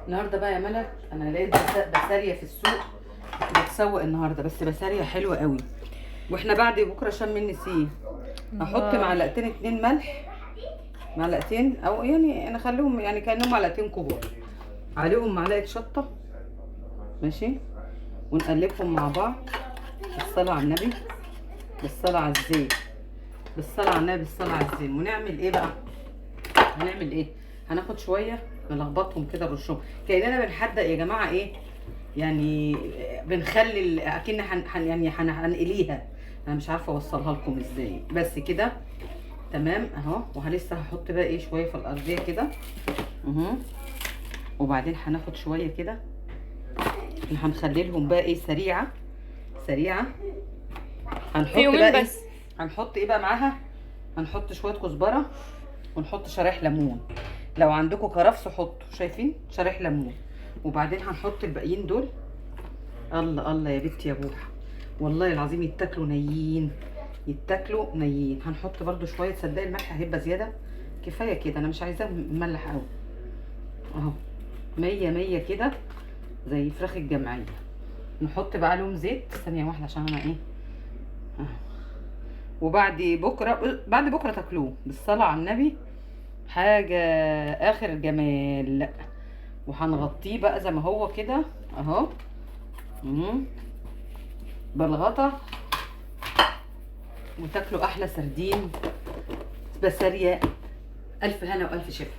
النهارده بقى يا ملك انا لقيت بسارية في السوق بتسوق النهارده، بس بسارية حلوه قوي. واحنا بعد بكره شم النسيم هحط الله. معلقتين 2 ملح، معلقتين او يعني انا اخليهم يعني كانهم معلقتين كبار، عليهم معلقه شطه، ماشي، ونقلبهم مع بعض بالصلاه على النبي، بالصلاه على الزيت، بالصلاه على النبي، بالصلاه على الزيت. ونعمل ايه بقى؟ هنعمل ايه؟ هناخد شويه نلخبطهم كده بالشوم كاننا بنحدق يا جماعه ايه يعني، بنخلي اكن يعني هنقليها. انا مش عارفه اوصلها لكم ازاي، بس كده تمام اهو. وهلسه هحط بقى ايه شويه في الارضيه كده اهو. وبعدين هناخد شويه كده هنخلي لهم بقى ايه سريعه سريعه. في هنحط بقى يومين ايه؟ بس. هنحط ايه بقى معاها؟ هنحط شويه كزبره ونحط شرايح ليمون. لو عندكم كرفس حطوا، شايفين شرايح ليمون. وبعدين هنحط الباقيين دول. الله الله يا بنتي يا بوحه، والله العظيم يتاكلوا نيين، يتاكلوا نيين. هنحط برده شويه، صدقي الملح هيبقى زياده، كفايه كده، انا مش عايزاه مملح قوي اهو. مية مية كده زي فراخ الجمعيه. نحط بقى لهم زيت، ثانيه واحده عشان انا ايه اهو. وبعد بكره، بعد بكره تاكلوه بالصلاه على النبي، حاجه اخر جمال. وهنغطيه بقى زي ما هو كده اهو. بالغطا، وتاكلوا احلى سردين بسارية. الف هنا والف شفا.